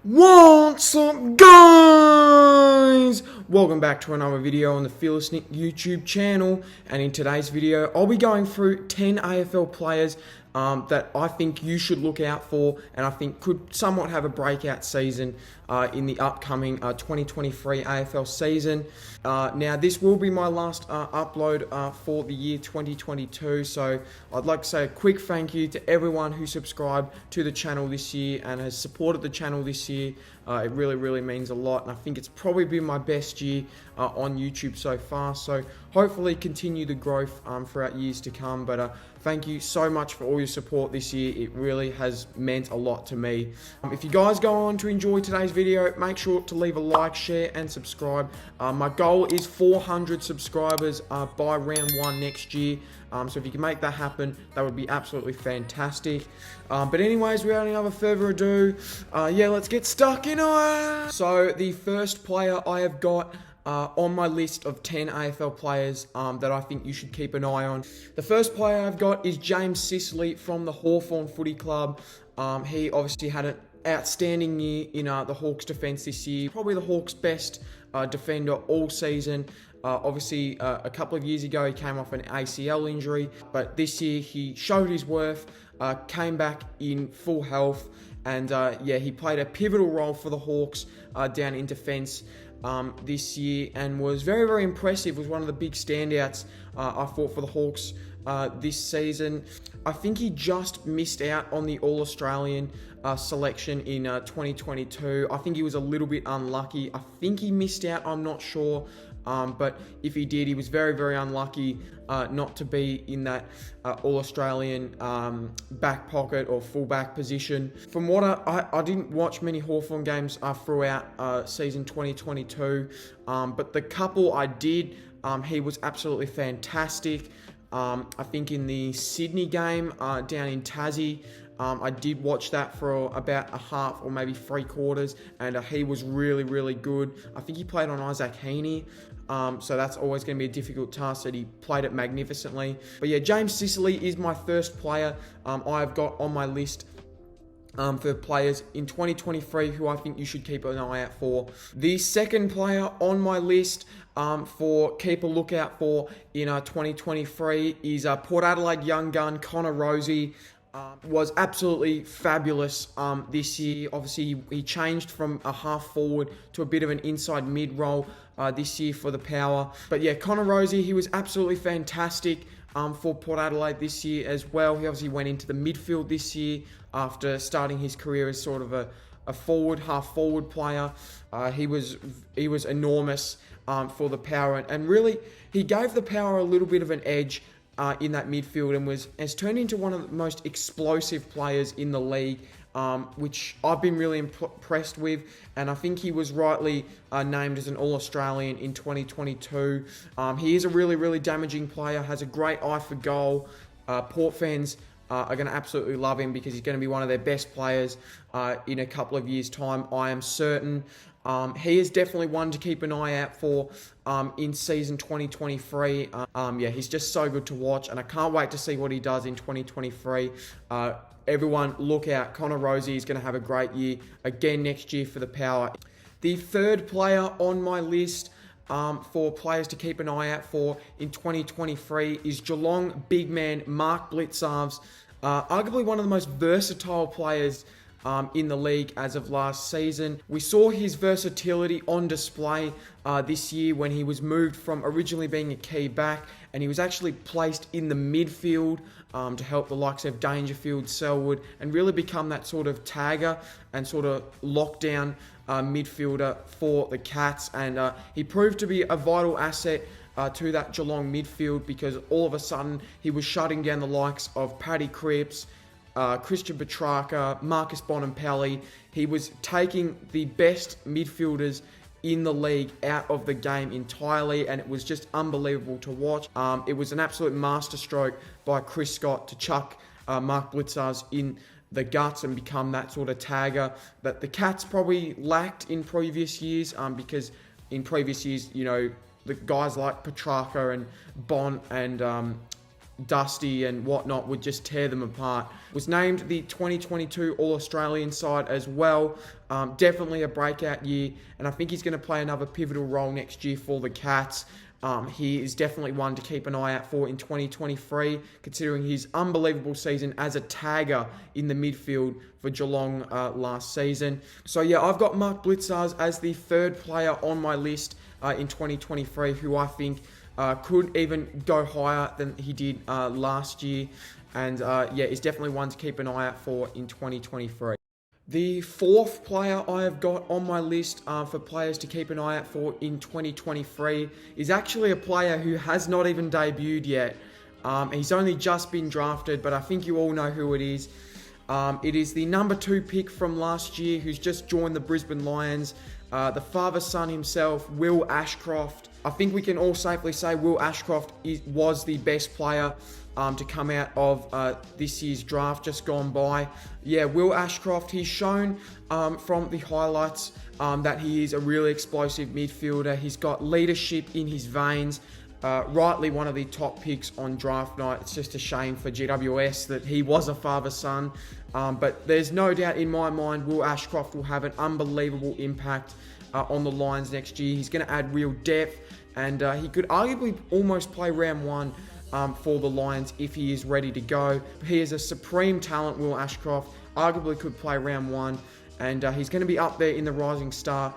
What's up, guys? Welcome back to another video on the Fearless Nick YouTube channel, and in today's video I'll be going through 10 AFL players that I think you should look out for and I think could somewhat have a breakout season in the upcoming 2023 AFL season. Now this will be my last upload for the year 2022, so I'd like to say a quick thank you to everyone who subscribed to the channel this year and has supported the channel this year. It really means a lot, and I think it's probably been my best year on YouTube so far, so hopefully continue the growth throughout years to come. But thank you so much for all your support this year. It really has meant a lot to me. If you guys go on to enjoy today's video, make sure to leave a like, share and subscribe. My goal is 400 subscribers by round 1 next year. So if you can make that happen, that would be absolutely fantastic. But anyways, without any other further ado, yeah, let's get stuck in it. So the first player I have got on my list of 10 AFL players that I think you should keep an eye on. The first player I've got is James Sicily from the Hawthorn Footy Club. He obviously had an outstanding year in the Hawks defence this year. Probably the Hawks' best defender all season. Obviously, a couple of years ago, he came off an ACL injury, but this year he showed his worth, came back in full health, and yeah, he played a pivotal role for the Hawks down in defence this year, and was very impressive. Was one of the big standouts I thought for the Hawks this season. I think he just missed out on the All-Australian selection in 2022. I think he was a little bit unlucky. I think he missed out, I'm not sure. But if he did, he was very unlucky not to be in that All-Australian back pocket or full-back position. From what I didn't watch many Hawthorn games throughout season 2022, but the couple I did, he was absolutely fantastic. I think in the Sydney game down in Tassie, I did watch that for about a half or maybe 3/4, and he was really good. I think he played on Izak Rankine, so that's always going to be a difficult task, that he played it magnificently. But yeah, James Sicily is my first player I've got on my list for players in 2023 who I think you should keep an eye out for. The second player on my list for keep a lookout for in 2023 is Port Adelaide young gun Connor Rozee. Was absolutely fabulous this year. Obviously, he changed from a half forward to a bit of an inside mid role this year for the Power. But yeah, Connor Rozee, he was absolutely fantastic for Port Adelaide this year as well. He obviously went into the midfield this year after starting his career as sort of a forward, half forward player. He was enormous for the Power, and really he gave the Power a little bit of an edge in that midfield, and has turned into one of the most explosive players in the league, which I've been really impressed with, and I think he was rightly named as an All-Australian in 2022. He is a really damaging player, has a great eye for goal. Port fans are going to absolutely love him because he's going to be one of their best players in a couple of years' time, I am certain. He is definitely one to keep an eye out for in season 2023. Yeah, he's just so good to watch, and I can't wait to see what he does in 2023. Everyone look out. Connor Rozee is going to have a great year again next year for the Power. The third player on my list for players to keep an eye out for in 2023 is Geelong big man Mark Blicavs. Arguably one of the most versatile players in the league as of last season. We saw his versatility on display this year when he was moved from originally being a key back, and he was actually placed in the midfield to help the likes of Dangerfield, Selwood, and really become that sort of tagger and sort of lockdown midfielder for the Cats. And he proved to be a vital asset to that Geelong midfield, because all of a sudden he was shutting down the likes of Paddy Cripps, Christian Petrarca, Marcus Bonampelli. He was taking the best midfielders in the league out of the game entirely, and it was just unbelievable to watch. It was an absolute masterstroke by Chris Scott to chuck Mark Blicavs in the guts and become that sort of tagger that the Cats probably lacked in previous years, because in previous years, you know, the guys like Petrarca and Bon and Dusty and whatnot would just tear them apart. Was named the 2022 All-Australian side as well. Definitely a breakout year, and I think he's going to play another pivotal role next year for the Cats. He is definitely one to keep an eye out for in 2023, considering his unbelievable season as a tagger in the midfield for Geelong last season. So yeah, I've got Mark Blicavs as the third player on my list in 2023, who I think could even go higher than he did last year. And yeah, is definitely one to keep an eye out for in 2023. The fourth player I have got on my list for players to keep an eye out for in 2023 is actually a player who has not even debuted yet. He's only just been drafted, but I think you all know who it is. It is the number 2 pick from last year who's just joined the Brisbane Lions, the father-son himself, Will Ashcroft. I think we can all safely say Will Ashcroft was the best player to come out of this year's draft just gone by. Yeah, Will Ashcroft, he's shown from the highlights that he is a really explosive midfielder. He's got leadership in his veins. Rightly one of the top picks on draft night. It's just a shame for GWS that he was a father-son. But there's no doubt in my mind Will Ashcroft will have an unbelievable impact on the Lions next year. He's going to add real depth, and he could arguably almost play round 1 for the Lions if he is ready to go. He is a supreme talent, Will Ashcroft. Arguably could play round 1, and he's going to be up there in the rising star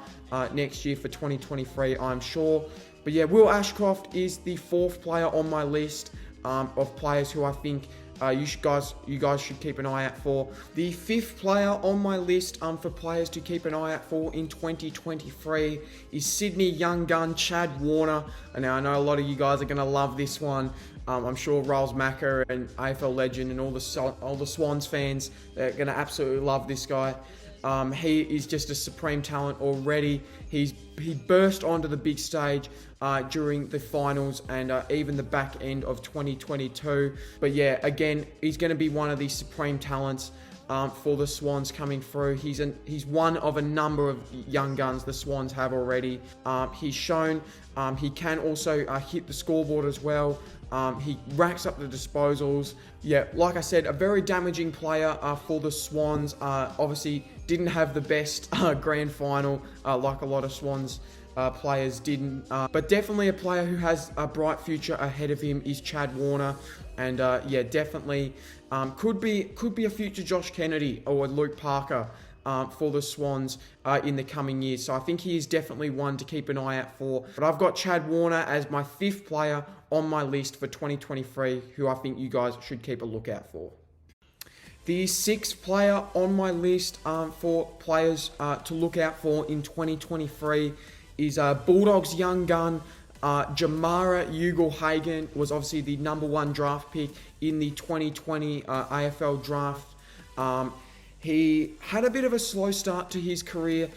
next year for 2023, I'm sure. But yeah, Will Ashcroft is the 4th player on my list of players who I think you guys should keep an eye out for. The 5th player on my list for players to keep an eye out for in 2023 is Sydney young gun Chad Warner. And now I know a lot of you guys are going to love this one. I'm sure Rolls Macker and AFL legend and all the Swans fans are going to absolutely love this guy. He is just a supreme talent already. He burst onto the big stage during the finals and even the back end of 2022. But yeah, again, he's going to be one of these supreme talents for the Swans coming through. He's one of a number of young guns the Swans have already. He's shown he can also hit the scoreboard as well. He racks up the disposals. Yeah, like I said, a very damaging player for the Swans. Obviously, didn't have the best grand final like a lot of Swans players didn't. But definitely a player who has a bright future ahead of him is Chad Warner. And yeah, definitely could be a future Josh Kennedy or Luke Parker for the Swans in the coming years. So I think he is definitely one to keep an eye out for. But I've got Chad Warner as my 5th player on my list for 2023, who I think you guys should keep a lookout for. The 6th player on my list for players to look out for in 2023 is Bulldogs young gun Jamarra Ugle-Hagan. Was obviously the number 1 draft pick in the 2020 AFL draft. He had a bit of a slow start to his career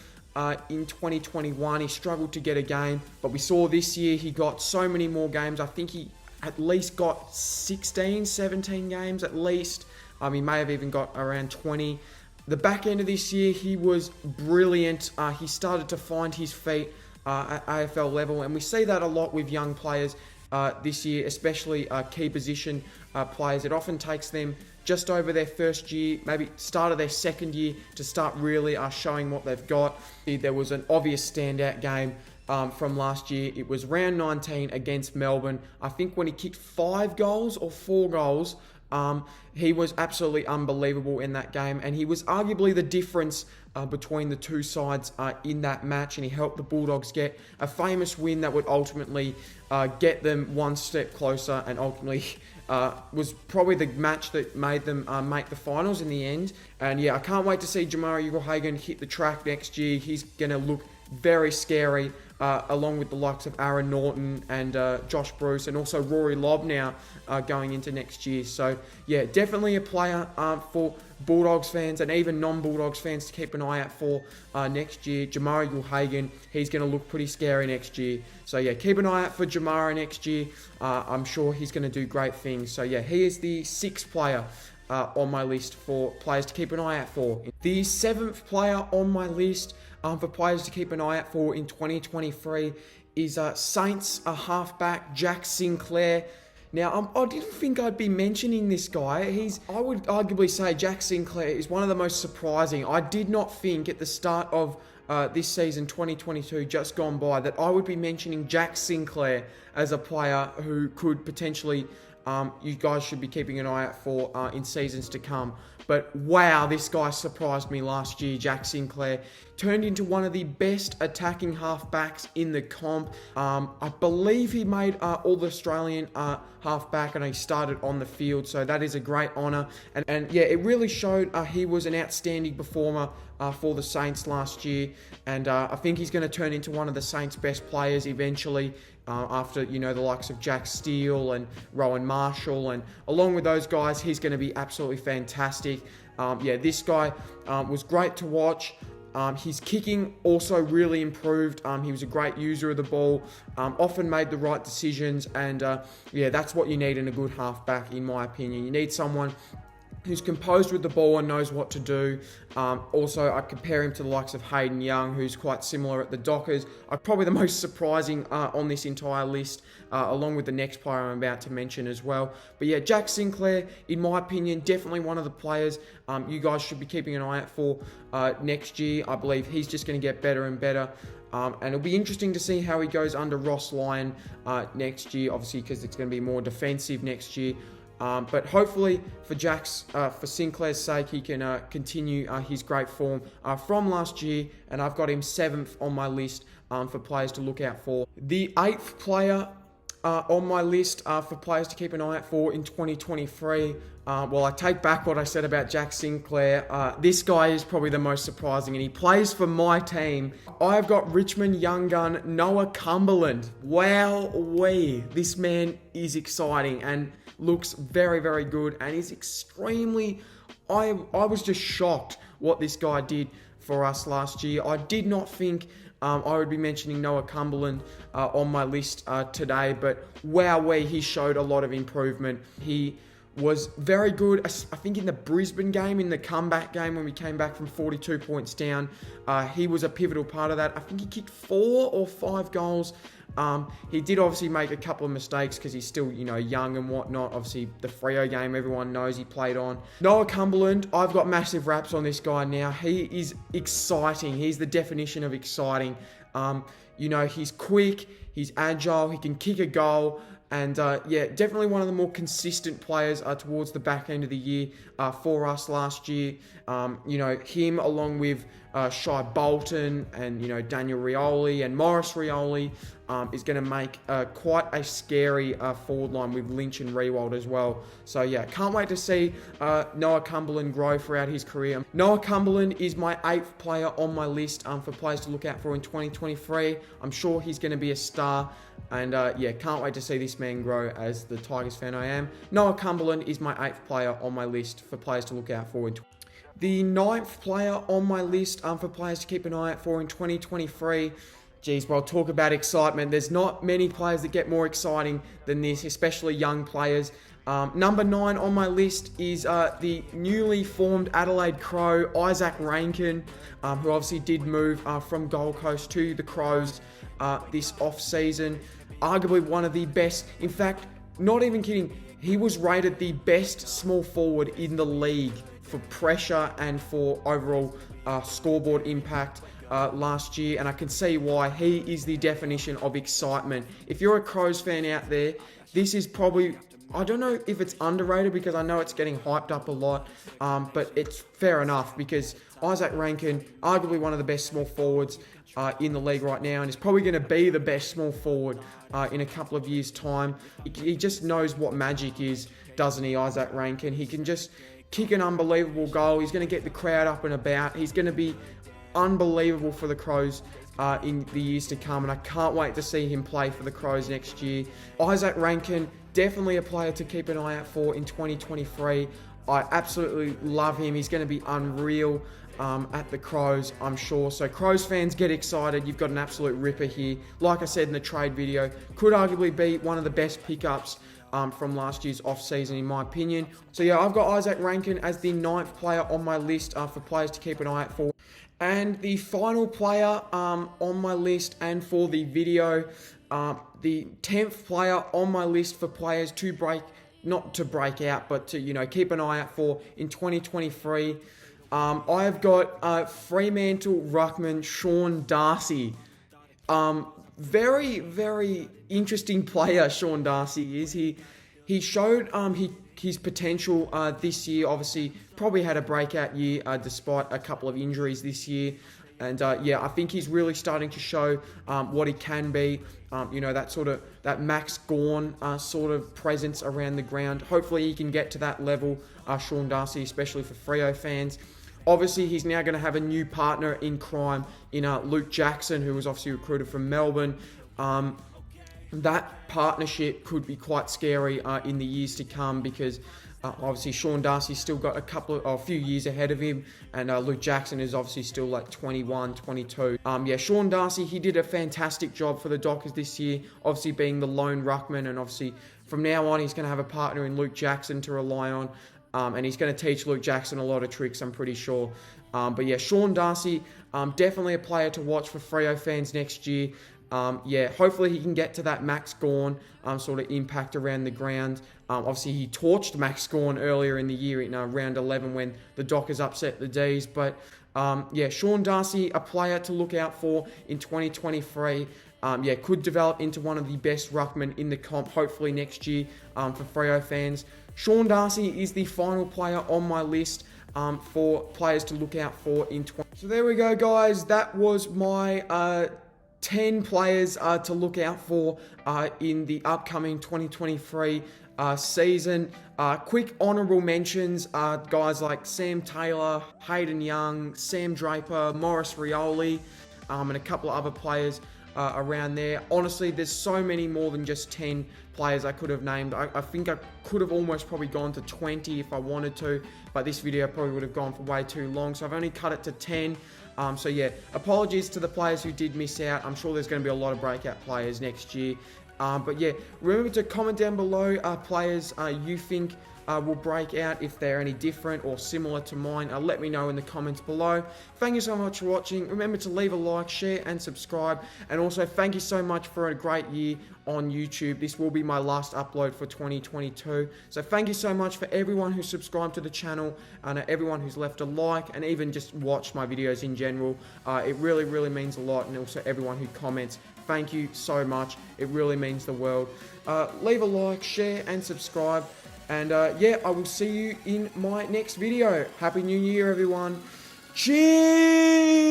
in 2021. He struggled to get a game, but we saw this year he got so many more games. I think he at least got 16, 17 games at least. He may have even got around 20. The back end of this year, he was brilliant. He started to find his feet at AFL level, and we see that a lot with young players this year, especially key position players. It often takes them just over their first year, maybe start of their second year, to start really showing what they've got. There was an obvious standout game from last year. It was round 19 against Melbourne. I think when he kicked 5 goals or 4 goals, he was absolutely unbelievable in that game, and he was arguably the difference between the two sides in that match, and he helped the Bulldogs get a famous win that would ultimately get them one step closer, and ultimately was probably the match that made them make the finals in the end. And yeah, I can't wait to see Jamarra Ugle-Hagan hit the track next year. He's going to look very scary, along with the likes of Aaron Norton and Josh Bruce, and also Rory Lobb now going into next year. So yeah, definitely a player for Bulldogs fans and even non-Bulldogs fans to keep an eye out for next year. Jamarra Ugle-Hagan, he's going to look pretty scary next year. So yeah, keep an eye out for Jamarra next year. I'm sure he's going to do great things. So yeah, he is the 6th player on my list for players to keep an eye out for. The 7th player on my list for players to keep an eye out for in 2023 is Saints halfback Jack Sinclair. Now, I didn't think I'd be mentioning this guy. I would arguably say Jack Sinclair is one of the most surprising. I did not think at the start of this season, 2022, just gone by, that I would be mentioning Jack Sinclair as a player who could potentially, you guys should be keeping an eye out for in seasons to come. But wow, this guy surprised me last year. Jack Sinclair turned into one of the best attacking halfbacks in the comp. I believe he made All-Australian halfback, and he started on the field, so that is a great honour. And yeah, it really showed he was an outstanding performer for the Saints last year, and I think he's going to turn into one of the Saints' best players eventually. After, you know, the likes of Jack Steele and Rowan Marshall, and along with those guys, he's going to be absolutely fantastic. Yeah, this guy was great to watch. His kicking also really improved. He was a great user of the ball, often made the right decisions, and yeah, that's what you need in a good halfback, in my opinion. You need someone who's composed with the ball and knows what to do. Also, I compare him to the likes of Hayden Young, who's quite similar at the Dockers. Probably the most surprising on this entire list, along with the next player I'm about to mention as well. But yeah, Jack Sinclair, in my opinion, definitely one of the players you guys should be keeping an eye out for next year. I believe he's just going to get better and better. And it'll be interesting to see how he goes under Ross Lyon next year, obviously, because it's going to be more defensive next year. But hopefully for Sinclair's sake, he can continue his great form from last year, and I've got him 7th on my list for players to look out for. The 8th player on my list for players to keep an eye out for in 2023, well, I take back what I said about Jack Sinclair. This guy is probably the most surprising, and he plays for my team. I've got Richmond young gun Noah Cumberland. Wow-wee, this man is exciting and looks very, very good, and is extremely... I was just shocked what this guy did for us last year. I did not think I would be mentioning Noah Cumberland on my list today, but wowee, he showed a lot of improvement. He was very good, I think, in the Brisbane game, in the comeback game when we came back from 42 points down. He was a pivotal part of that. I think he kicked 4 or 5 goals. He did obviously make a couple of mistakes because he's still, you know, young and whatnot. Obviously, the Freo game, everyone knows he played on. Noah Cumberland, I've got massive raps on this guy now. He is exciting. He's the definition of exciting. You know, he's quick, he's agile, he can kick a goal. And yeah, definitely one of the more consistent players towards the back end of the year for us last year. You know, him along with Shai Bolton and, you know, Daniel Rioli and Morris Rioli is going to make quite a scary forward line with Lynch and Riewoldt as well. So yeah, can't wait to see Noah Cumberland grow throughout his career. Noah Cumberland is my 8th player on my list for players to look out for in 2023. I'm sure he's going to be a star. And yeah, can't wait to see this man grow as the Tigers fan I am. Noah Cumberland is my 8th player on my list for players to look out for. The 9th player on my list for players to keep an eye out for in 2023. Geez, well, talk about excitement. There's not many players that get more exciting than this, especially young players. Number 9 on my list is the newly formed Adelaide Crow, Izak Rankine, who obviously did move from Gold Coast to the Crows this off-season. Arguably one of the best, in fact, not even kidding, he was rated the best small forward in the league for pressure and for overall scoreboard impact last year, and I can see why. He is the definition of excitement. If you're a Crows fan out there, this is probably... I don't know if it's underrated because I know it's getting hyped up a lot, but it's fair enough because Izak Rankine, arguably one of the best small forwards in the league right now, and is probably going to be the best small forward in a couple of years' time. He just knows what magic is, doesn't he, Izak Rankine? He can just kick an unbelievable goal. He's going to get the crowd up and about. He's going to be unbelievable for the Crows in the years to come, and I can't wait to see him play for the Crows next year. Izak Rankine, definitely a player to keep an eye out for in 2023. I absolutely love him. He's going to be unreal at the Crows, I'm sure. So Crows fans, get excited. You've got an absolute ripper here. Like I said in the trade video, could arguably be one of the best pickups from last year's off-season, in my opinion. So yeah, I've got Izak Rankine as the 9th player on my list for players to keep an eye out for. And the final player on my list and for the video, the 10th player on my list for players to break, not to break out, but to, you know, keep an eye out for in 2023. I've got Fremantle Ruckman Sean Darcy. Very, very interesting player, Sean Darcy is. He showed his potential this year. Obviously, probably had a breakout year despite a couple of injuries this year. And yeah, I think he's really starting to show what he can be. You know, that Max Gawn sort of presence around the ground. Hopefully, he can get to that level, Sean Darcy, especially for Freo fans. Obviously, he's now going to have a new partner in crime in Luke Jackson, who was obviously recruited from Melbourne. That partnership could be quite scary in the years to come because obviously Sean Darcy's still got a few years ahead of him, and Luke Jackson is obviously still like 21, 22. Yeah, Sean Darcy, he did a fantastic job for the Dockers this year, obviously being the lone ruckman, and obviously from now on he's going to have a partner in Luke Jackson to rely on. And he's going to teach Luke Jackson a lot of tricks, I'm pretty sure. But yeah, Sean Darcy, definitely a player to watch for Freo fans next year. Yeah, hopefully he can get to that Max Gawn sort of impact around the ground. Obviously, he torched Max Gawn earlier in the year in round 11 when the Dockers upset the D's. But yeah, Sean Darcy, a player to look out for in 2023. Yeah, could develop into one of the best ruckmen in the comp, hopefully next year for Freo fans. Sean Darcy is the final player on my list for players to look out for in 20. So there we go, guys. That was my 10 players to look out for in the upcoming 2023 season. Quick honourable mentions, guys like Sam Taylor, Hayden Young, Sam Draper, Maurice Rioli, and a couple of other players around there. Honestly, there's so many more than just 10 players I could have named. I think I could have almost probably gone to 20 if I wanted to, but this video probably would have gone for way too long, so I've only cut it to 10. So yeah, apologies to the players who did miss out. I'm sure there's going to be a lot of breakout players next year. But yeah, remember to comment down below players you think will break out, if they're any different or similar to mine. Let me know in the comments below. Thank you so much for watching. Remember to leave a like, share and subscribe. And also thank you so much for a great year on YouTube. This will be my last upload for 2022. So thank you so much for everyone who subscribed to the channel and everyone who's left a like and even just watched my videos in general. It really, really means a lot. And also everyone who comments. Thank you so much. It really means the world. Leave a like, share and subscribe. And yeah, I will see you in my next video. Happy New Year, everyone. Cheers!